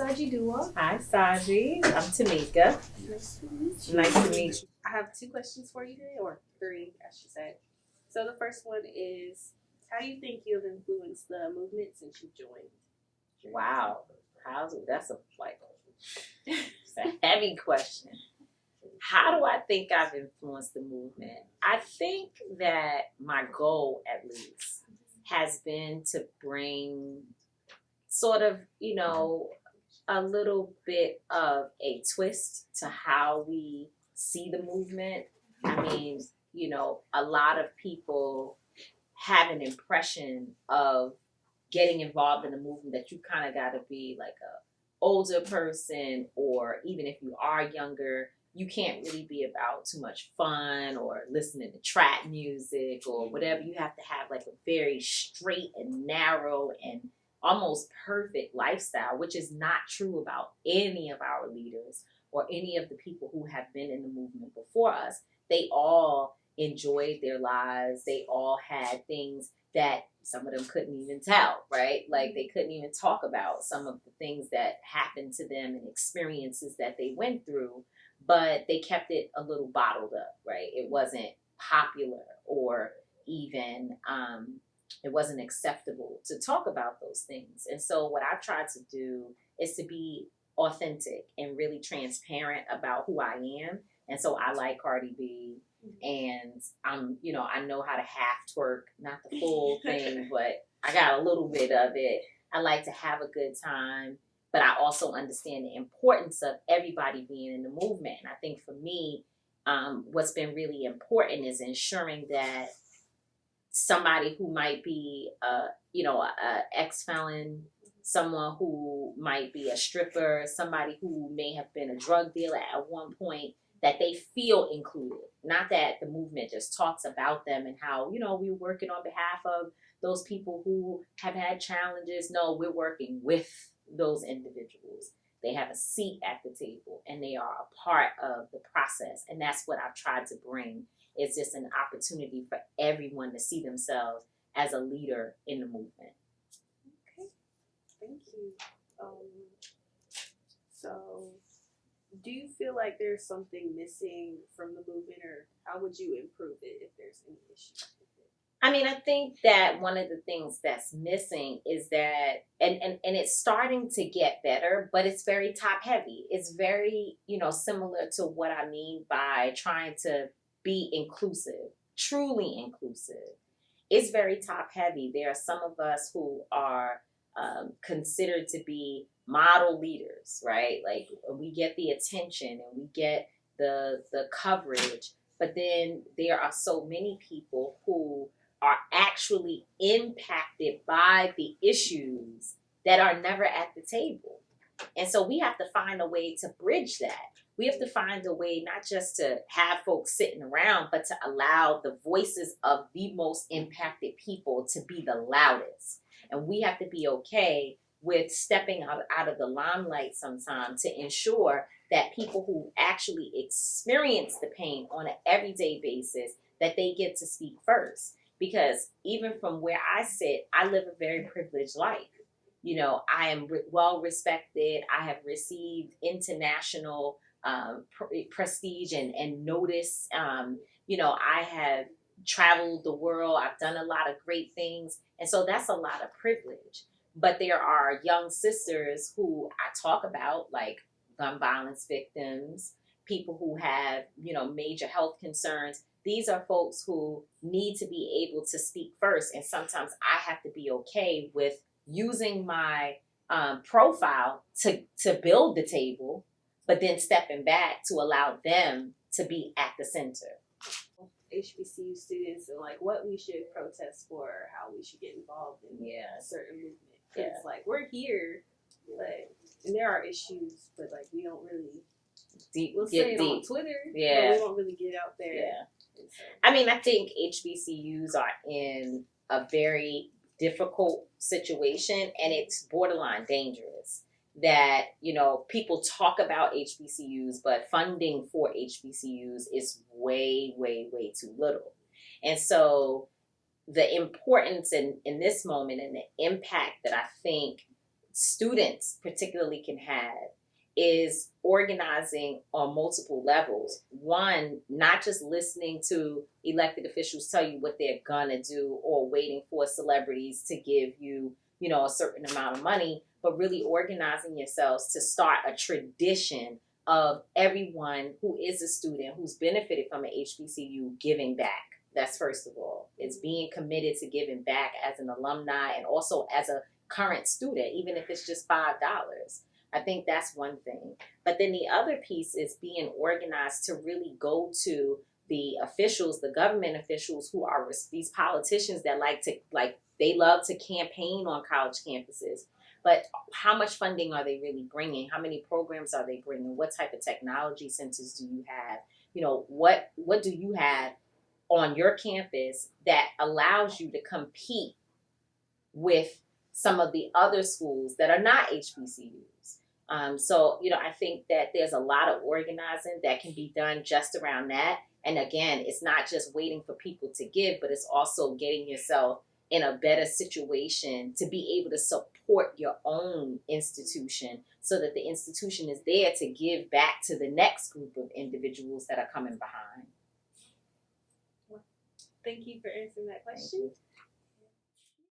Siegee Dowah. Hi, Siegee. I'm Tamika. Nice to meet you. Nice to meet you. I have 2 questions for you today, or 3, I should say. So the first one is, how do you think you have influenced the movement since you joined? Wow. That's it's a heavy question. How do I think I've influenced the movement? I think that my goal, at least, has been to bring sort of, a little bit of a twist to how we see the movement. I mean, a lot of people have an impression of getting involved in the movement that you kind of got to be like a older person, or even if you are younger, you can't really be about too much fun or listening to trap music or whatever. You have to have like a very straight and narrow and almost perfect lifestyle, which is not true about any of our leaders or any of the people who have been in the movement before us. They all enjoyed their lives. They all had things that some of them couldn't even tell, right? Like they couldn't even talk about some of the things that happened to them and experiences that they went through, but they kept it a little bottled up, right? It wasn't popular or even it wasn't acceptable to talk about those things. And so what I've tried to do is to be authentic and really transparent about who I am. And so I like Cardi B, and I know how to half twerk, not the full thing, but I got a little bit of it. I like to have a good time, but I also understand the importance of everybody being in the movement. And I think for me, what's been really important is ensuring that somebody who might be, a ex-felon, someone who might be a stripper, somebody who may have been a drug dealer at one point, that they feel included. Not that the movement just talks about them and how, we're working on behalf of those people who have had challenges. No, we're working with those individuals. They have a seat at the table and they are a part of the process. And that's what I've tried to bring. It's just an opportunity for everyone to see themselves as a leader in the movement. Okay, thank you. So do you feel like there's something missing from the movement, or how would you improve it if there's any issues with it? I mean, I think that one of the things that's missing is that, and it's starting to get better, but it's very top heavy. It's very, similar to what I mean by trying to be inclusive, truly inclusive. It's very top heavy. There are some of us who are considered to be model leaders, right? Like we get the attention and we get the coverage, but then there are so many people who are actually impacted by the issues that are never at the table. And so we have to find a way to bridge that. We have to find a way not just to have folks sitting around, but to allow the voices of the most impacted people to be the loudest. And we have to be okay with stepping out of the limelight sometimes to ensure that people who actually experience the pain on an everyday basis, that they get to speak first. Because even from where I sit, I live a very privileged life. I am well respected. I have received international prestige and notice. I have traveled the world. I've done a lot of great things. And so that's a lot of privilege. But there are young sisters who I talk about, like gun violence victims, people who have, major health concerns. These are folks who need to be able to speak first. And sometimes I have to be okay with using my profile to build the table, but then stepping back to allow them to be at the center. HBCU students and like what we should protest for, how we should get involved in a certain movement. It's like we're here, and there are issues, but like we don't really we'll say it on Twitter, but we won't really get out there. Yeah. So. I mean, I think HBCUs are in a very difficult situation, and it's borderline dangerous that, people talk about HBCUs, but funding for HBCUs is way, way, way too little. And so the importance in this moment and the impact that I think students particularly can have is organizing on multiple levels. One, not just listening to elected officials tell you what they're gonna do or waiting for celebrities to give you, a certain amount of money, but really organizing yourselves to start a tradition of everyone who is a student who's benefited from an HBCU giving back. That's first of all. It's being committed to giving back as an alumni and also as a current student, even if it's just $5. I think that's one thing. But then the other piece is being organized to really go to the officials, the government officials who are these politicians that they love to campaign on college campuses. But how much funding are they really bringing? How many programs are they bringing? What type of technology centers do you have? What do you have on your campus that allows you to compete with some of the other schools that are not HBCUs? I think that there's a lot of organizing that can be done just around that. And again, it's not just waiting for people to give, but it's also getting yourself in a better situation to be able to support your own institution so that the institution is there to give back to the next group of individuals that are coming behind. Thank you for answering that question.